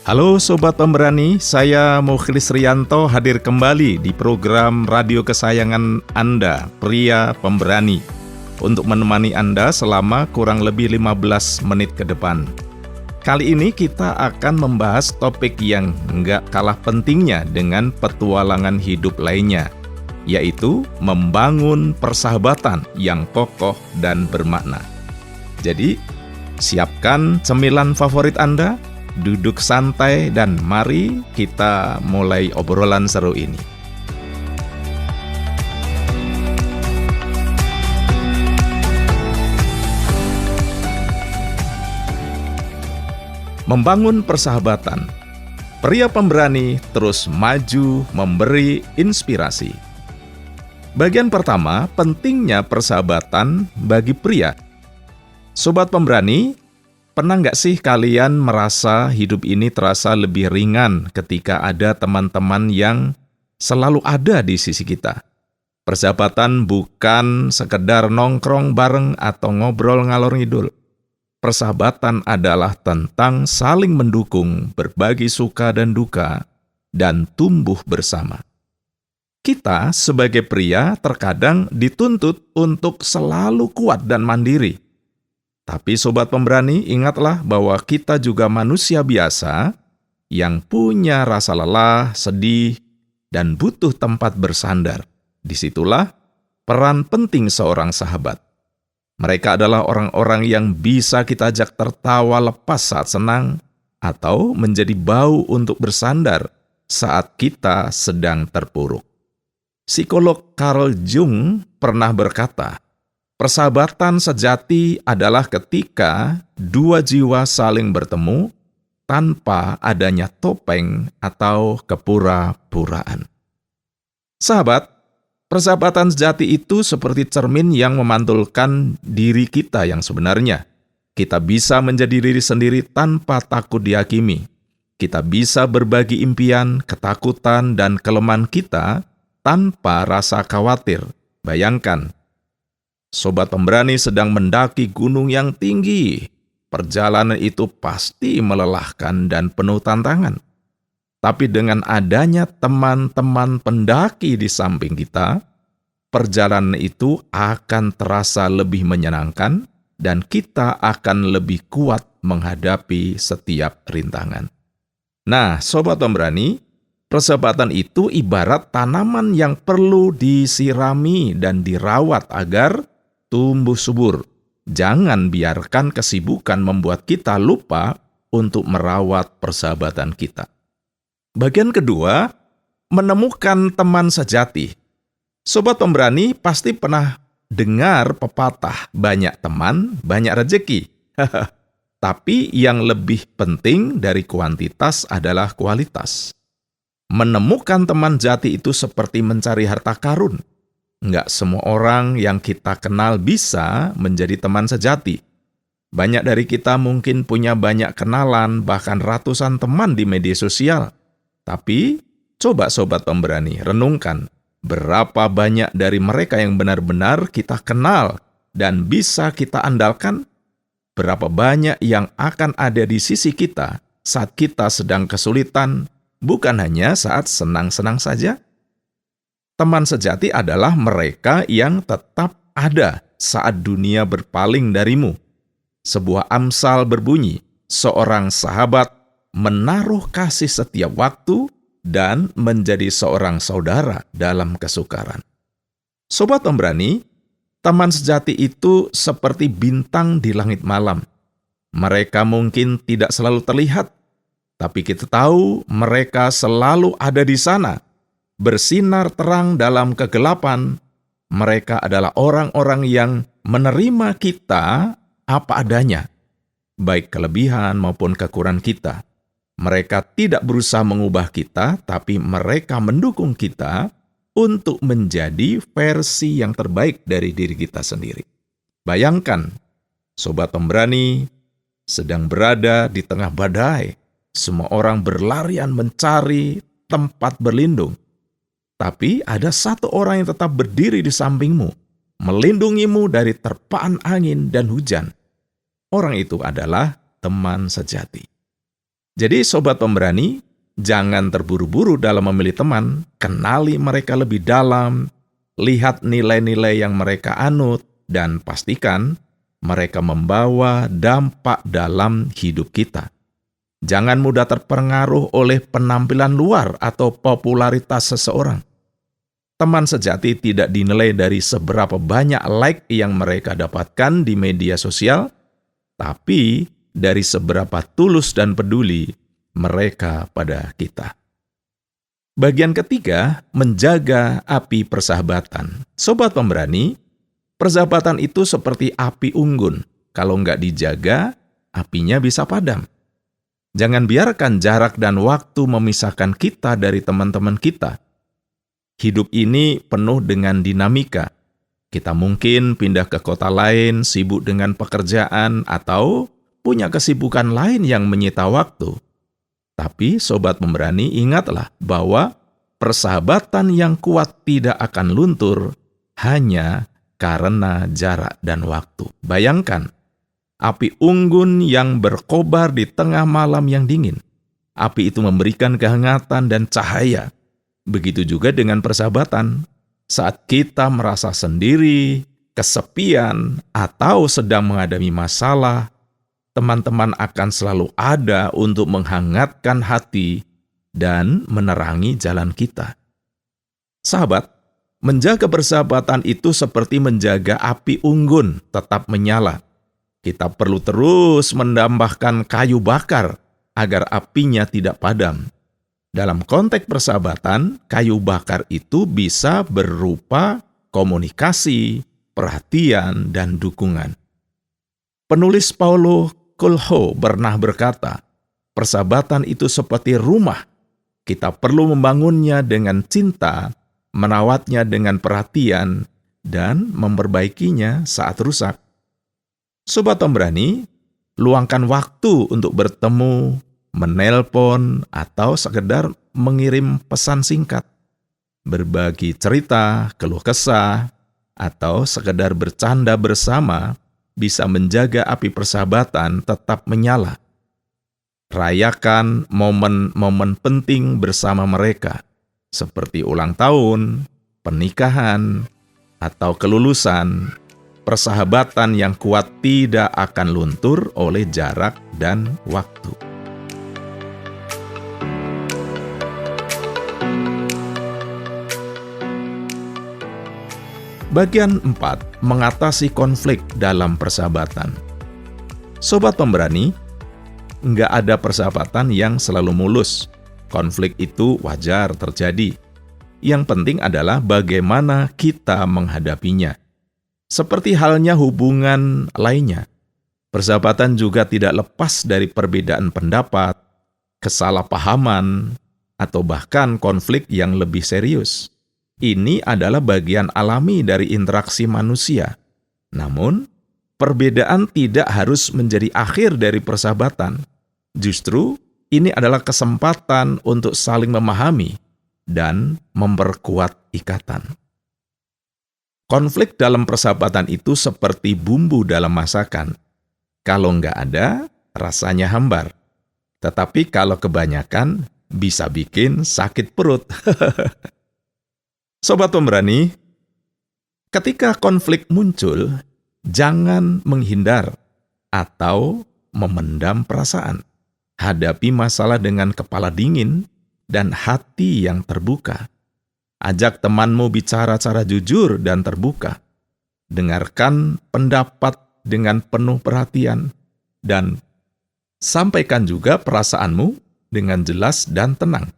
Halo Sobat Pemberani, saya Mukhlis Rianto hadir kembali di program radio kesayangan Anda, Pria Pemberani, untuk menemani Anda selama kurang lebih 15 menit ke depan. Kali ini kita akan membahas topik yang nggak kalah pentingnya dengan petualangan hidup lainnya, yaitu membangun persahabatan yang kokoh dan bermakna. Jadi, siapkan cemilan favorit Anda, duduk santai, dan mari kita mulai obrolan seru ini. Membangun persahabatan. Pria pemberani terus maju memberi inspirasi. Bagian pertama, pentingnya persahabatan bagi pria. Sobat pemberani, pernah nggak sih kalian merasa hidup ini terasa lebih ringan ketika ada teman-teman yang selalu ada di sisi kita? Persahabatan bukan sekedar nongkrong bareng atau ngobrol ngalor ngidul. Persahabatan adalah tentang saling mendukung, berbagi suka dan duka, dan tumbuh bersama. Kita sebagai pria terkadang dituntut untuk selalu kuat dan mandiri. Tapi Sobat Pemberani, ingatlah bahwa kita juga manusia biasa yang punya rasa lelah, sedih, dan butuh tempat bersandar. Disitulah peran penting seorang sahabat. Mereka adalah orang-orang yang bisa kita ajak tertawa lepas saat senang, atau menjadi bau untuk bersandar saat kita sedang terpuruk. Psikolog Carl Jung pernah berkata, persahabatan sejati adalah ketika dua jiwa saling bertemu tanpa adanya topeng atau kepura-puraan. Sahabat, persahabatan sejati itu seperti cermin yang memantulkan diri kita yang sebenarnya. Kita bisa menjadi diri sendiri tanpa takut dihakimi. Kita bisa berbagi impian, ketakutan, dan kelemahan kita tanpa rasa khawatir. Bayangkan, Sobat Pemberani sedang mendaki gunung yang tinggi. Perjalanan itu pasti melelahkan dan penuh tantangan. Tapi dengan adanya teman-teman pendaki di samping kita, perjalanan itu akan terasa lebih menyenangkan dan kita akan lebih kuat menghadapi setiap rintangan. Nah, Sobat Pemberani, persahabatan itu ibarat tanaman yang perlu disirami dan dirawat agar tumbuh subur. Jangan biarkan kesibukan membuat kita lupa untuk merawat persahabatan kita. Bagian kedua, menemukan teman sejati. Sobat Pemberani pasti pernah dengar pepatah, banyak teman, banyak rejeki. Tapi yang lebih penting dari kuantitas adalah kualitas. Menemukan teman jati itu seperti mencari harta karun. Nggak semua orang yang kita kenal bisa menjadi teman sejati. Banyak dari kita mungkin punya banyak kenalan, bahkan ratusan teman di media sosial. Tapi, coba Sobat Pemberani, renungkan berapa banyak dari mereka yang benar-benar kita kenal dan bisa kita andalkan? Berapa banyak yang akan ada di sisi kita saat kita sedang kesulitan, bukan hanya saat senang-senang saja? Teman sejati adalah mereka yang tetap ada saat dunia berpaling darimu. Sebuah Amsal berbunyi, seorang sahabat menaruh kasih setiap waktu dan menjadi seorang saudara dalam kesukaran. Sobat Pemberani, teman sejati itu seperti bintang di langit malam. Mereka mungkin tidak selalu terlihat, tapi kita tahu mereka selalu ada di sana. Bersinar terang dalam kegelapan. Mereka adalah orang-orang yang menerima kita apa adanya, baik kelebihan maupun kekurangan kita. Mereka tidak berusaha mengubah kita, tapi mereka mendukung kita untuk menjadi versi yang terbaik dari diri kita sendiri. Bayangkan, Sobat Pemberani sedang berada di tengah badai. Semua orang berlarian mencari tempat berlindung. Tapi ada satu orang yang tetap berdiri di sampingmu, melindungimu dari terpaan angin dan hujan. Orang itu adalah teman sejati. Jadi sobat pemberani, jangan terburu-buru dalam memilih teman, kenali mereka lebih dalam, lihat nilai-nilai yang mereka anut, dan pastikan mereka membawa dampak dalam hidup kita. Jangan mudah terpengaruh oleh penampilan luar atau popularitas seseorang. Teman sejati tidak dinilai dari seberapa banyak like yang mereka dapatkan di media sosial, tapi dari seberapa tulus dan peduli mereka pada kita. Bagian ketiga, menjaga api persahabatan. Sobat pemberani, persahabatan itu seperti api unggun. Kalau nggak dijaga, apinya bisa padam. Jangan biarkan jarak dan waktu memisahkan kita dari teman-teman kita. Hidup ini penuh dengan dinamika. Kita mungkin pindah ke kota lain, sibuk dengan pekerjaan, atau punya kesibukan lain yang menyita waktu. Tapi sobat pemberani, ingatlah bahwa persahabatan yang kuat tidak akan luntur hanya karena jarak dan waktu. Bayangkan, api unggun yang berkobar di tengah malam yang dingin. Api itu memberikan kehangatan dan cahaya. Begitu juga dengan persahabatan. Saat kita merasa sendiri, kesepian, atau sedang menghadapi masalah, teman-teman akan selalu ada untuk menghangatkan hati dan menerangi jalan kita. Sahabat, menjaga persahabatan itu seperti menjaga api unggun tetap menyala. Kita perlu terus menambahkan kayu bakar agar apinya tidak padam. Dalam konteks persahabatan, kayu bakar itu bisa berupa komunikasi, perhatian, dan dukungan. Penulis Paulo Coelho pernah berkata, persahabatan itu seperti rumah. Kita perlu membangunnya dengan cinta, merawatnya dengan perhatian, dan memperbaikinya saat rusak. Sobat pemberani, luangkan waktu untuk bertemu, menelpon, atau sekedar mengirim pesan singkat. Berbagi cerita, keluh kesah, atau sekedar bercanda bersama bisa menjaga api persahabatan tetap menyala. Rayakan momen-momen penting bersama mereka, seperti ulang tahun, pernikahan, atau kelulusan. Persahabatan yang kuat tidak akan luntur oleh jarak dan waktu. Bagian 4. Mengatasi konflik dalam persahabatan. Sobat pemberani, nggak ada persahabatan yang selalu mulus. Konflik itu wajar terjadi. Yang penting adalah bagaimana kita menghadapinya. Seperti halnya hubungan lainnya, persahabatan juga tidak lepas dari perbedaan pendapat, kesalahpahaman, atau bahkan konflik yang lebih serius. Ini adalah bagian alami dari interaksi manusia. Namun, perbedaan tidak harus menjadi akhir dari persahabatan. Justru, ini adalah kesempatan untuk saling memahami dan memperkuat ikatan. Konflik dalam persahabatan itu seperti bumbu dalam masakan. Kalau nggak ada, rasanya hambar. Tetapi kalau kebanyakan, bisa bikin sakit perut. Sobat pemberani, ketika konflik muncul, jangan menghindar atau memendam perasaan. Hadapi masalah dengan kepala dingin dan hati yang terbuka. Ajak temanmu bicara secara jujur dan terbuka. Dengarkan pendapat dengan penuh perhatian dan sampaikan juga perasaanmu dengan jelas dan tenang.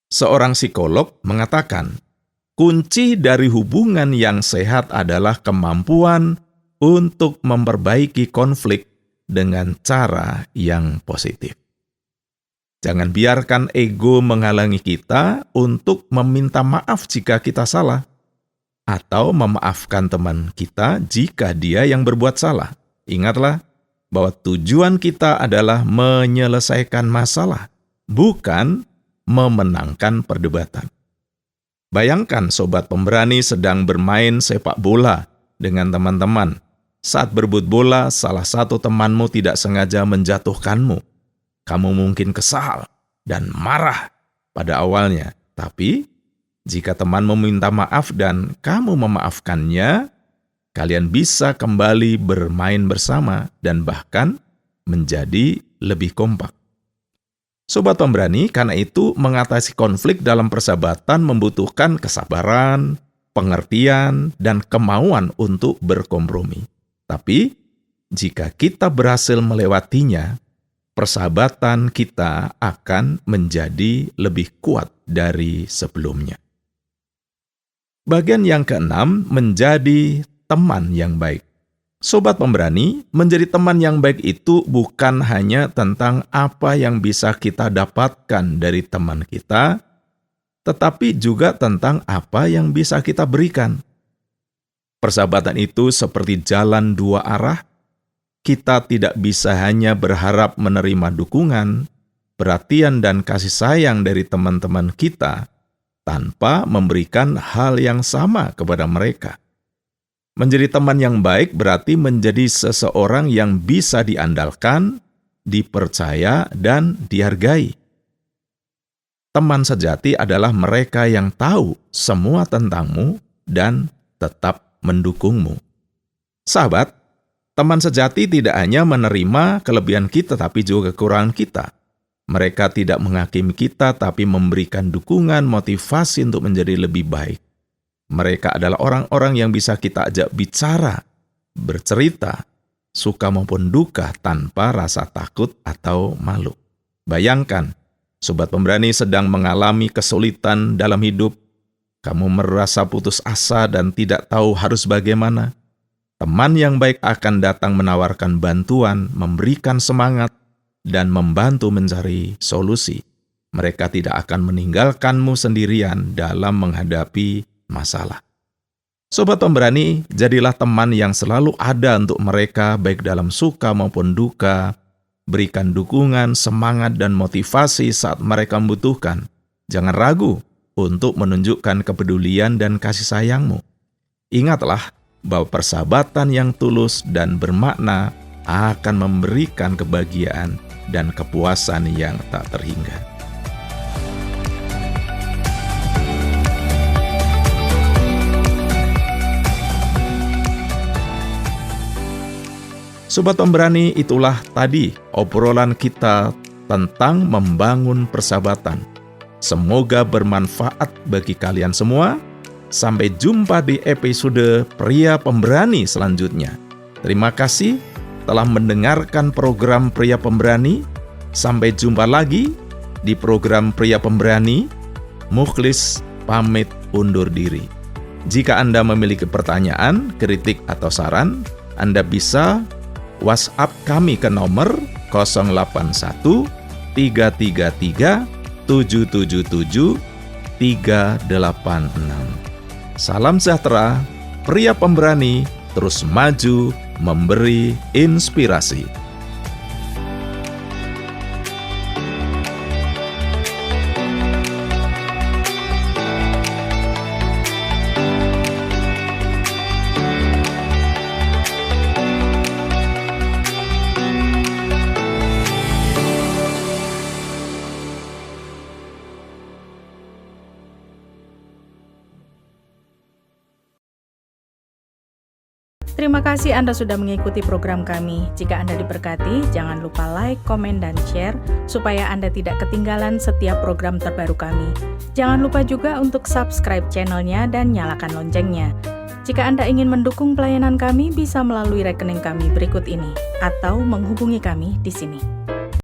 Seorang psikolog mengatakan, kunci dari hubungan yang sehat adalah kemampuan untuk memperbaiki konflik dengan cara yang positif. Jangan biarkan ego menghalangi kita untuk meminta maaf jika kita salah, atau memaafkan teman kita jika dia yang berbuat salah. Ingatlah bahwa tujuan kita adalah menyelesaikan masalah, bukan memenangkan perdebatan. Bayangkan sobat pemberani sedang bermain sepak bola dengan teman-teman. Saat berebut bola, salah satu temanmu tidak sengaja menjatuhkanmu. Kamu mungkin kesal dan marah pada awalnya, tapi jika teman meminta maaf dan kamu memaafkannya, kalian bisa kembali bermain bersama dan bahkan menjadi lebih kompak. Sobat Pemberani, karena itu mengatasi konflik dalam persahabatan membutuhkan kesabaran, pengertian, dan kemauan untuk berkompromi. Tapi, jika kita berhasil melewatinya, persahabatan kita akan menjadi lebih kuat dari sebelumnya. Bagian yang keenam, menjadi teman yang baik. Sobat Pemberani, menjadi teman yang baik itu bukan hanya tentang apa yang bisa kita dapatkan dari teman kita, tetapi juga tentang apa yang bisa kita berikan. Persahabatan itu seperti jalan dua arah. Kita tidak bisa hanya berharap menerima dukungan, perhatian, dan kasih sayang dari teman-teman kita tanpa memberikan hal yang sama kepada mereka. Menjadi teman yang baik berarti menjadi seseorang yang bisa diandalkan, dipercaya, dan dihargai. Teman sejati adalah mereka yang tahu semua tentangmu dan tetap mendukungmu. Sahabat, teman sejati tidak hanya menerima kelebihan kita, tapi juga kekurangan kita. Mereka tidak menghakimi kita, tapi memberikan dukungan, motivasi untuk menjadi lebih baik. Mereka adalah orang-orang yang bisa kita ajak bicara, bercerita, suka maupun duka tanpa rasa takut atau malu. Bayangkan, Sobat Pemberani sedang mengalami kesulitan dalam hidup. Kamu merasa putus asa dan tidak tahu harus bagaimana. Teman yang baik akan datang menawarkan bantuan, memberikan semangat, dan membantu mencari solusi. Mereka tidak akan meninggalkanmu sendirian dalam menghadapi masalah. Sobat Pemberani, jadilah teman yang selalu ada untuk mereka, baik dalam suka maupun duka. Berikan dukungan, semangat, dan motivasi saat mereka membutuhkan. Jangan ragu untuk menunjukkan kepedulian dan kasih sayangmu. Ingatlah bahwa persahabatan yang tulus dan bermakna akan memberikan kebahagiaan dan kepuasan yang tak terhingga. Sobat Pemberani, itulah tadi obrolan kita tentang membangun persahabatan. Semoga bermanfaat bagi kalian semua. Sampai jumpa di episode Pria Pemberani selanjutnya. Terima kasih telah mendengarkan program Pria Pemberani. Sampai jumpa lagi di program Pria Pemberani. Mukhlis pamit undur diri. Jika Anda memiliki pertanyaan, kritik, atau saran, Anda bisa WhatsApp kami ke nomor 081 333 777 386. Salam sejahtera, Pria Pemberani terus maju memberi inspirasi. Terima kasih Anda sudah mengikuti program kami. Jika Anda diberkati, jangan lupa like, komen, dan share supaya Anda tidak ketinggalan setiap program terbaru kami. Jangan lupa juga untuk subscribe channelnya dan nyalakan loncengnya. Jika Anda ingin mendukung pelayanan kami, bisa melalui rekening kami berikut ini atau menghubungi kami di sini.